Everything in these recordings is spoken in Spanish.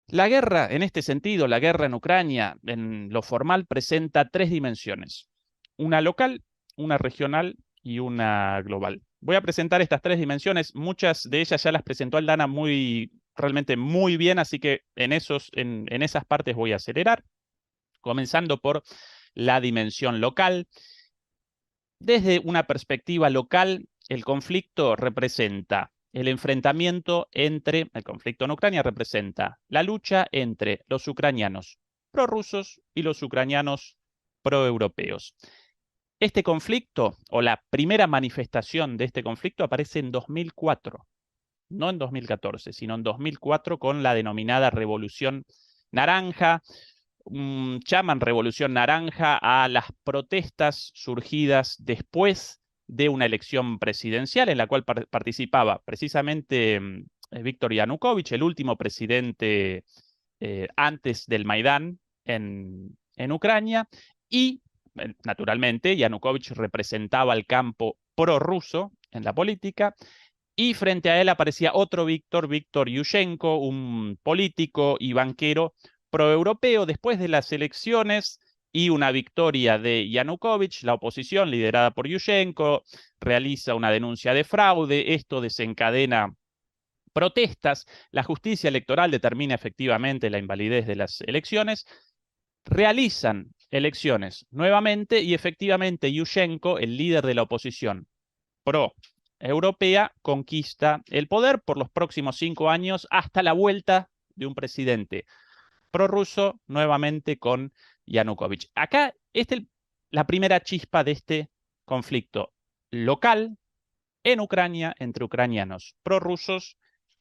La guerra, en este sentido, la guerra en Ucrania, en lo formal, presenta tres dimensiones: una local, una regional y una global. Voy a presentar estas tres dimensiones. Muchas de ellas ya las presentó Aldana realmente muy bien, así que en esas partes voy a acelerar, comenzando por la dimensión local. Desde una perspectiva local, el conflicto representa el conflicto en Ucrania representa la lucha entre los ucranianos prorrusos y los ucranianos proeuropeos. Este conflicto, o la primera manifestación de este conflicto, aparece en 2004, no en 2014, sino en 2004 con la denominada Revolución Naranja. Llaman Revolución Naranja a las protestas surgidas después de una elección presidencial en la cual participaba precisamente Víctor Yanukovych, el último presidente antes del Maidán en Ucrania, y naturalmente Yanukovych representaba al campo prorruso en la política, y frente a él aparecía otro Víctor Yushchenko, un político y banquero proeuropeo. Después de las elecciones y una victoria de Yanukovych, la oposición, liderada por Yushchenko, realiza una denuncia de fraude. Esto desencadena protestas. La justicia electoral determina efectivamente la invalidez de las elecciones. Realizan elecciones nuevamente y efectivamente Yushchenko, el líder de la oposición pro-europea, conquista el poder por los próximos 5 años hasta la vuelta de un presidente prorruso nuevamente con Yanukovych. Acá está la primera chispa de este conflicto local en Ucrania entre ucranianos prorrusos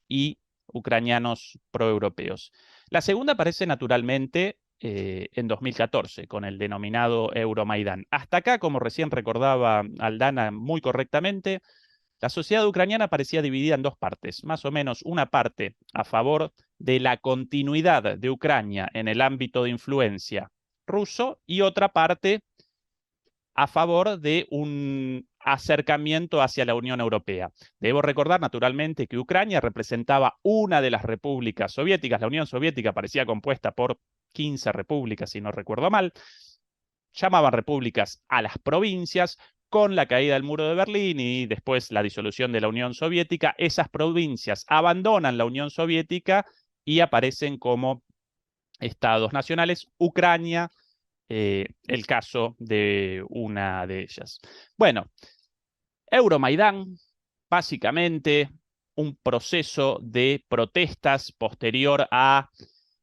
y ucranianos proeuropeos. La segunda aparece naturalmente en 2014 con el denominado Euromaidán. Hasta acá, como recién recordaba Aldana muy correctamente, la sociedad ucraniana parecía dividida en dos partes, más o menos una parte a favor de la continuidad de Ucrania en el ámbito de influencia ruso y otra parte a favor de un acercamiento hacia la Unión Europea. Debo recordar, naturalmente, que Ucrania representaba una de las repúblicas soviéticas. La Unión Soviética parecía compuesta por 15 repúblicas, si no recuerdo mal. Llamaban repúblicas a las provincias. Con la caída del muro de Berlín y después la disolución de la Unión Soviética, esas provincias abandonan la Unión Soviética y aparecen como estados nacionales. Ucrania, el caso de una de ellas. Bueno, Euromaidán, básicamente un proceso de protestas posterior a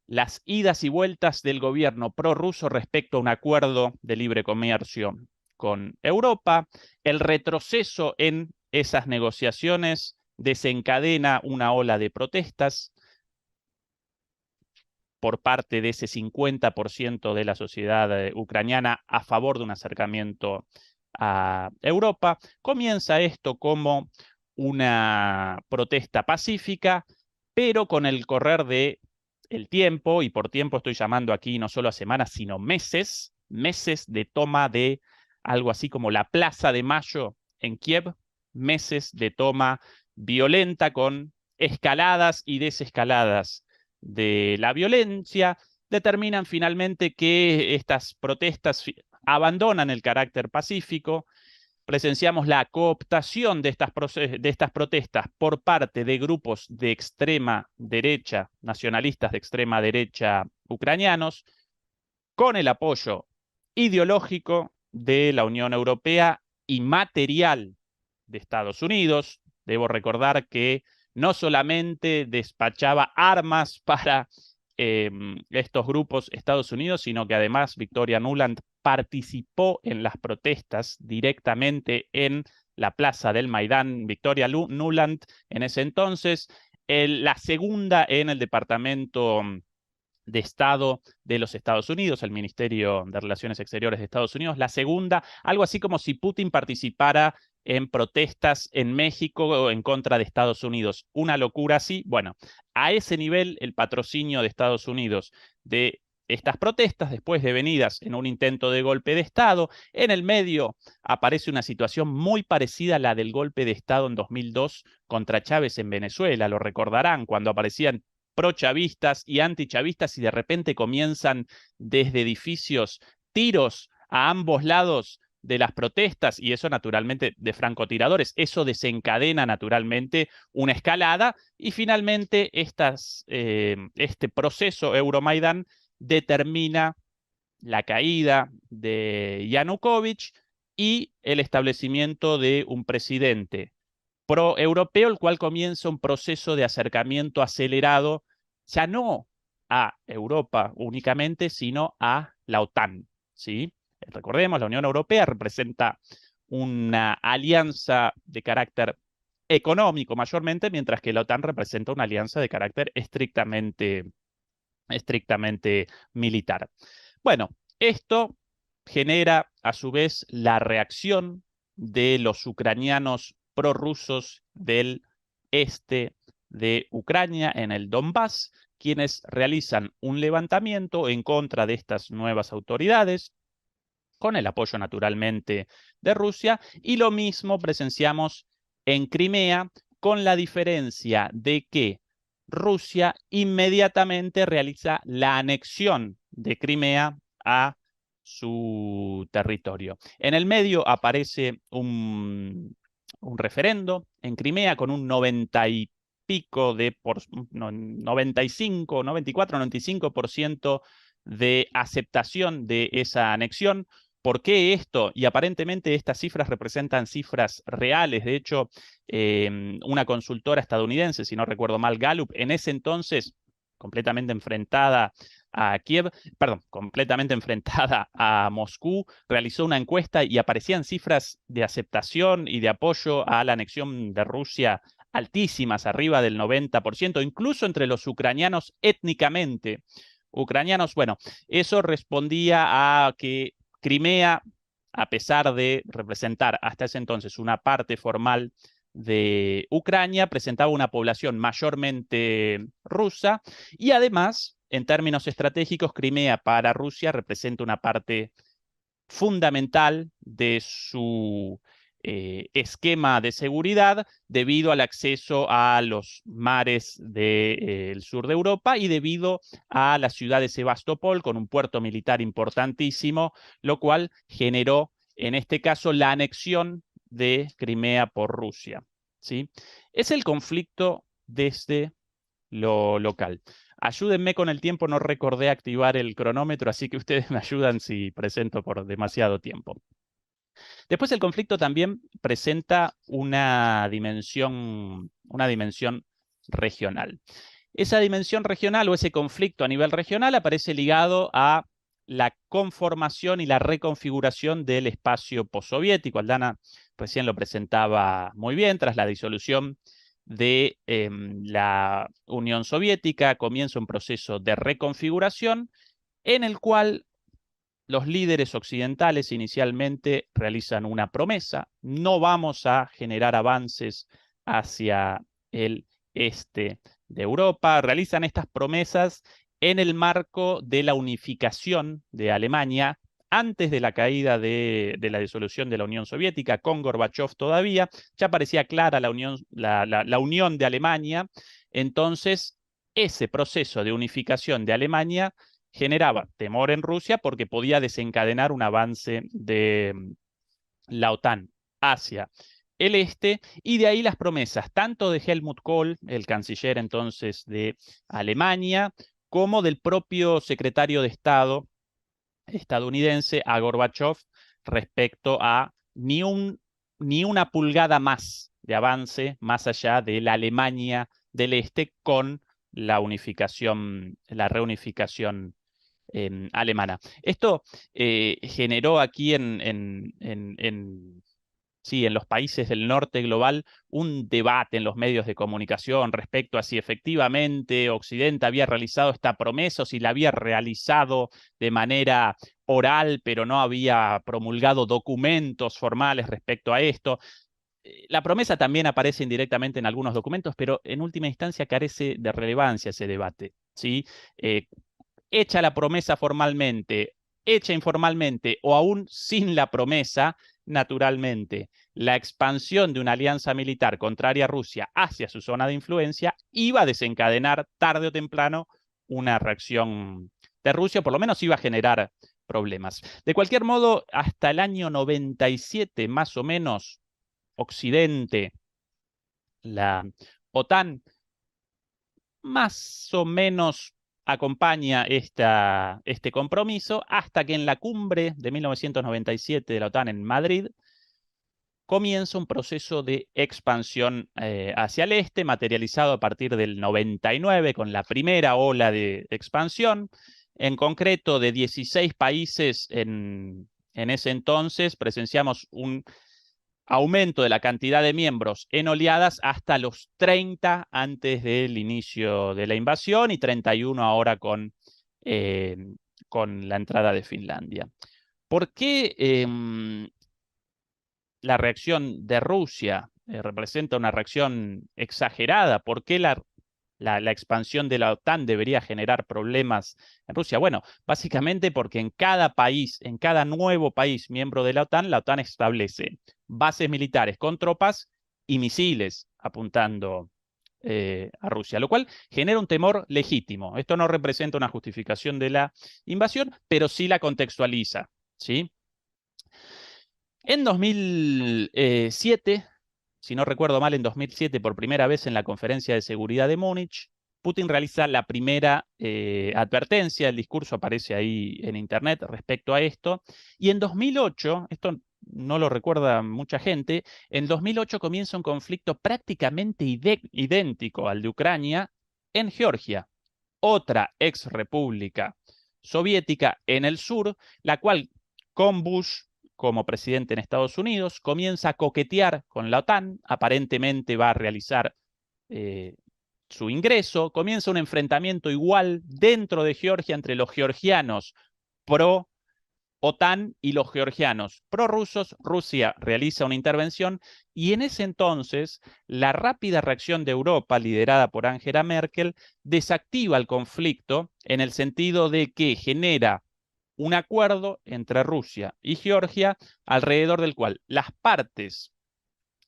las idas y vueltas del gobierno prorruso respecto a un acuerdo de libre comercio con Europa. El retroceso en esas negociaciones desencadena una ola de protestas por parte de ese 50% de la sociedad ucraniana a favor de un acercamiento a Europa. Comienza esto como una protesta pacífica, pero con el correr de el tiempo, y por tiempo estoy llamando aquí no solo a semanas, sino meses, meses de toma de algo así como la Plaza de Mayo en Kiev, meses de toma violenta con escaladas y desescaladas de la violencia, determinan finalmente que estas protestas abandonan el carácter pacífico. Presenciamos la cooptación de estas protestas por parte de grupos de extrema derecha, nacionalistas de extrema derecha ucranianos, con el apoyo ideológico de la Unión Europea y material de Estados Unidos. Debo recordar que no solamente despachaba armas para estos grupos Estados Unidos, sino que además Victoria Nuland participó en las protestas directamente en la plaza del Maidán. Victoria Nuland en ese entonces, la segunda en el departamento de Estado de los Estados Unidos, el Ministerio de Relaciones Exteriores de Estados Unidos. La segunda, algo así como si Putin participara en protestas en México en contra de Estados Unidos. Una locura así. Bueno, a ese nivel el patrocinio de Estados Unidos de estas protestas, después devenidas en un intento de golpe de Estado. En el medio aparece una situación muy parecida a la del golpe de Estado en 2002 contra Chávez en Venezuela. Lo recordarán, cuando aparecían prochavistas y antichavistas y de repente comienzan desde edificios tiros a ambos lados de las protestas y eso naturalmente de francotiradores. Eso desencadena naturalmente una escalada y finalmente este proceso Euromaidán determina la caída de Yanukovych y el establecimiento de un presidente pro-europeo, el cual comienza un proceso de acercamiento acelerado, ya no a Europa únicamente, sino a la OTAN, ¿sí? Recordemos, la Unión Europea representa una alianza de carácter económico mayormente, mientras que la OTAN representa una alianza de carácter estrictamente militar. Bueno, esto genera a su vez la reacción de los ucranianos prorrusos del este de Ucrania, en el Donbass, quienes realizan un levantamiento en contra de estas nuevas autoridades, con el apoyo naturalmente de Rusia, y lo mismo presenciamos en Crimea, con la diferencia de que Rusia inmediatamente realiza la anexión de Crimea a su territorio. En el medio aparece un referendo en Crimea con un 90 y pico de 95, 94, 95% de aceptación de esa anexión. ¿Por qué esto? Y aparentemente estas cifras representan cifras reales. De hecho, una consultora estadounidense, si no recuerdo mal, Gallup, en ese entonces completamente enfrentada a Kiev, perdón, completamente enfrentada a Moscú, realizó una encuesta y aparecían cifras de aceptación y de apoyo a la anexión de Rusia altísimas, arriba del 90%, incluso entre los ucranianos étnicamente. Ucranianos, bueno, eso respondía a que Crimea, a pesar de representar hasta ese entonces una parte formal de Ucrania, presentaba una población mayormente rusa y además, en términos estratégicos, Crimea para Rusia representa una parte fundamental de su esquema de seguridad debido al acceso a los mares del sur de Europa y debido a la ciudad de Sebastopol con un puerto militar importantísimo, lo cual generó en este caso la anexión de Crimea por Rusia, ¿sí? Es el conflicto desde lo local. Ayúdenme con el tiempo, no recordé activar el cronómetro, así que ustedes me ayudan si presento por demasiado tiempo. Después el conflicto también presenta una dimensión regional. Esa dimensión regional o ese conflicto a nivel regional aparece ligado a la conformación y la reconfiguración del espacio postsoviético. Aldana recién lo presentaba muy bien, tras la disolución de la Unión Soviética, comienza un proceso de reconfiguración en el cual los líderes occidentales inicialmente realizan una promesa: no vamos a generar avances hacia el este de Europa. Realizan estas promesas en el marco de la unificación de Alemania antes de la caída de la disolución de la Unión Soviética, con Gorbachev todavía, ya parecía clara la unión de Alemania. Entonces, ese proceso de unificación de Alemania generaba temor en Rusia porque podía desencadenar un avance de la OTAN hacia el este, y de ahí las promesas tanto de Helmut Kohl, el canciller entonces de Alemania, como del propio secretario de Estado estadounidense a Gorbachev respecto a ni una pulgada más de avance más allá de la Alemania del Este con la reunificación alemana. Esto generó aquí sí, en los países del norte global un debate en los medios de comunicación respecto a si efectivamente Occidente había realizado esta promesa o si la había realizado de manera oral, pero no había promulgado documentos formales respecto a esto. La promesa también aparece indirectamente en algunos documentos, pero en última instancia carece de relevancia ese debate, ¿sí? Hecha la promesa formalmente, hecha informalmente o aún sin la promesa, naturalmente, la expansión de una alianza militar contraria a Rusia hacia su zona de influencia iba a desencadenar tarde o temprano una reacción de Rusia, por lo menos iba a generar problemas. De cualquier modo, hasta el año 97, más o menos, Occidente, la OTAN, más o menos acompaña este compromiso, hasta que en la cumbre de 1997 de la OTAN en Madrid comienza un proceso de expansión hacia el este, materializado a partir del 99 con la primera ola de expansión, en concreto de 16 países en ese entonces presenciamos un aumento de la cantidad de miembros en oleadas hasta los 30 antes del inicio de la invasión y 31 ahora con la entrada de Finlandia. ¿Por qué la reacción de Rusia representa una reacción exagerada? ¿Por qué la expansión de la OTAN debería generar problemas en Rusia? Bueno, básicamente porque en cada país, en cada nuevo país miembro de la OTAN establece bases militares con tropas y misiles apuntando a Rusia, lo cual genera un temor legítimo. Esto no representa una justificación de la invasión, pero sí la contextualiza, ¿sí? En 2007, si no recuerdo mal, en 2007, por primera vez en la Conferencia de Seguridad de Múnich, Putin realiza la primera advertencia, el discurso aparece ahí en internet respecto a esto, y en 2008, esto no lo recuerda mucha gente, en 2008 comienza un conflicto prácticamente idéntico al de Ucrania en Georgia, otra ex república soviética en el sur, la cual con Bush como presidente en Estados Unidos comienza a coquetear con la OTAN, aparentemente va a realizar su ingreso, comienza un enfrentamiento igual dentro de Georgia entre los georgianos pro OTAN y los georgianos prorrusos. Rusia realiza una intervención y en ese entonces la rápida reacción de Europa, liderada por Angela Merkel, desactiva el conflicto en el sentido de que genera un acuerdo entre Rusia y Georgia alrededor del cual las partes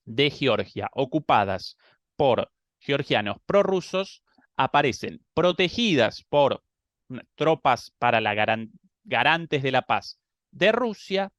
de Georgia ocupadas por georgianos prorrusos aparecen protegidas por tropas para la garantes de la paz de Rusia,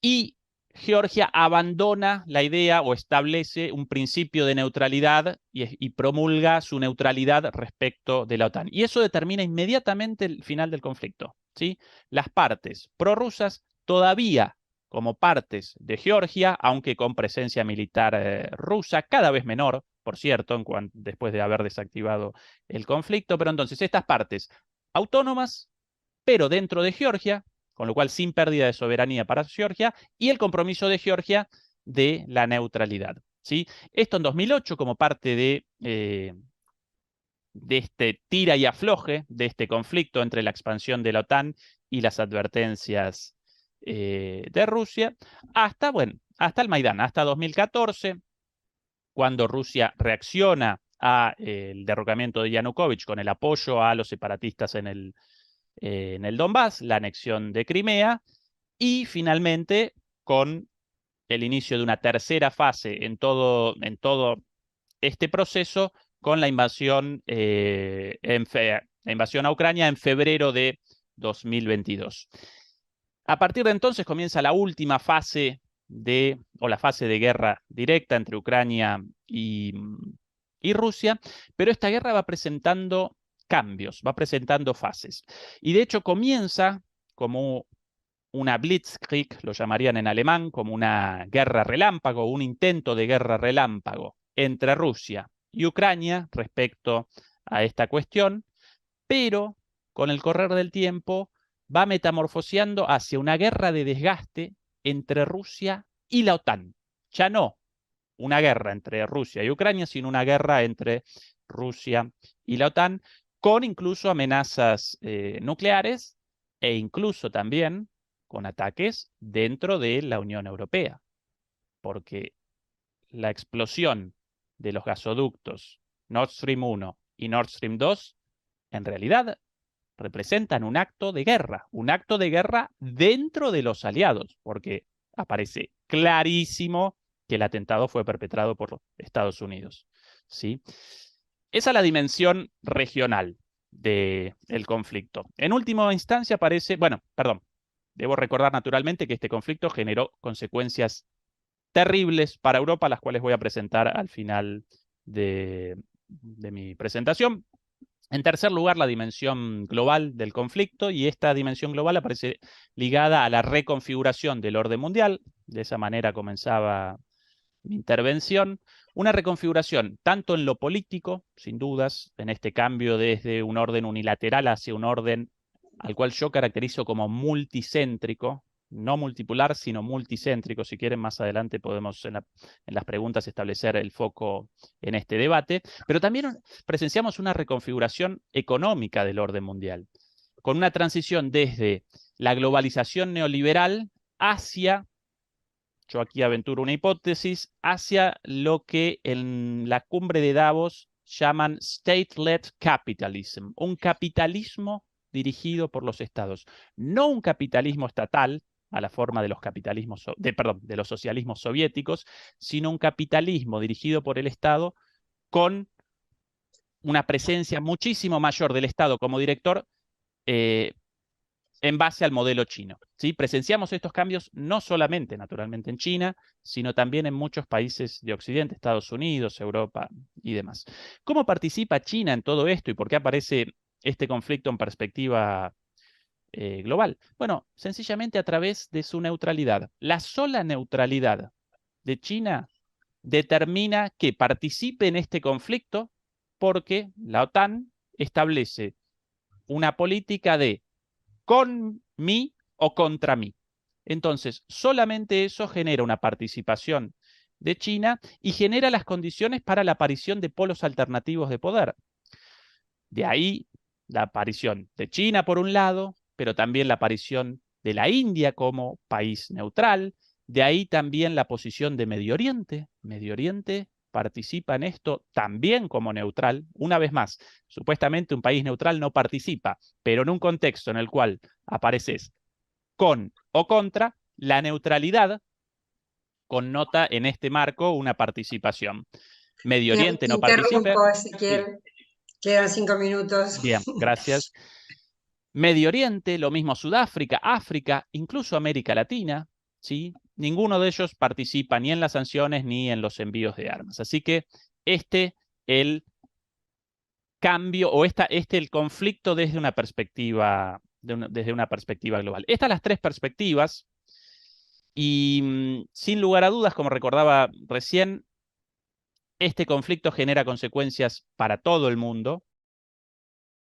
y Georgia abandona la idea o establece un principio de neutralidad y promulga su neutralidad respecto de la OTAN. Y eso determina inmediatamente el final del conflicto, ¿sí? Las partes prorrusas todavía como partes de Georgia, aunque con presencia militar rusa, cada vez menor, por cierto, después de haber desactivado el conflicto, pero entonces estas partes autónomas, pero dentro de Georgia, con lo cual sin pérdida de soberanía para Georgia, y el compromiso de Georgia de la neutralidad, ¿sí? Esto en 2008 como parte de este tira y afloje, de este conflicto entre la expansión de la OTAN y las advertencias de Rusia, hasta el Maidán, hasta 2014, cuando Rusia reacciona al derrocamiento de Yanukovych con el apoyo a los separatistas en el Donbass, la anexión de Crimea, y finalmente con el inicio de una tercera fase en todo este proceso, con la invasión a Ucrania en febrero de 2022. A partir de entonces comienza la última fase o la fase de guerra directa entre Ucrania y Rusia, pero esta guerra va presentando cambios, va presentando fases. Y de hecho comienza como una Blitzkrieg, lo llamarían en alemán, como una guerra relámpago, un intento de guerra relámpago entre Rusia y Ucrania respecto a esta cuestión, pero con el correr del tiempo va metamorfoseando hacia una guerra de desgaste entre Rusia y la OTAN. Ya no una guerra entre Rusia y Ucrania, sino una guerra entre Rusia y la OTAN, con incluso amenazas nucleares e incluso también con ataques dentro de la Unión Europea, porque la explosión de los gasoductos Nord Stream 1 y Nord Stream 2 en realidad representan un acto de guerra dentro de los aliados, porque aparece clarísimo que el atentado fue perpetrado por Estados Unidos, ¿sí? Esa es la dimensión regional del conflicto. En última instancia aparece, bueno, perdón, debo recordar naturalmente que este conflicto generó consecuencias terribles para Europa, las cuales voy a presentar al final de mi presentación. En tercer lugar, la dimensión global del conflicto, y esta dimensión global aparece ligada a la reconfiguración del orden mundial. De esa manera comenzaba mi intervención. Una reconfiguración tanto en lo político, sin dudas, en este cambio desde un orden unilateral hacia un orden al cual yo caracterizo como multicéntrico, no multipolar, sino multicéntrico. Si quieren, más adelante podemos en las preguntas establecer el foco en este debate. Pero también presenciamos una reconfiguración económica del orden mundial, con una transición desde la globalización neoliberal hacia, yo aquí aventuro una hipótesis, hacia lo que en la cumbre de Davos llaman state-led capitalism, un capitalismo dirigido por los estados, no un capitalismo estatal a la forma de los capitalismos, de los socialismos soviéticos, sino un capitalismo dirigido por el Estado con una presencia muchísimo mayor del Estado como director en base al modelo chino, ¿sí? Presenciamos estos cambios no solamente, naturalmente, en China, sino también en muchos países de Occidente, Estados Unidos, Europa y demás. ¿Cómo participa China en todo esto y por qué aparece este conflicto en perspectiva global? Bueno, sencillamente a través de su neutralidad. La sola neutralidad de China determina que participe en este conflicto porque la OTAN establece una política de con mí o contra mí. Entonces, solamente eso genera una participación de China y genera las condiciones para la aparición de polos alternativos de poder. De ahí la aparición de China por un lado, pero también la aparición de la India como país neutral. De ahí también la posición de Medio Oriente. Medio Oriente participa en esto también como neutral. Una vez más, supuestamente un país neutral no participa, pero en un contexto en el cual apareces con o contra, la neutralidad connota en este marco una participación. Medio Oriente no participa. Interrumpo, Sí, Ezequiel. Quedan 5 minutos. bien, gracias. Medio Oriente, lo mismo Sudáfrica, África, incluso América Latina, ¿sí? Ninguno de ellos participa ni en las sanciones ni en los envíos de armas. Así que el cambio o el conflicto desde una perspectiva, desde una perspectiva global. Estas las tres perspectivas y sin lugar a dudas, como recordaba recién, este conflicto genera consecuencias para todo el mundo,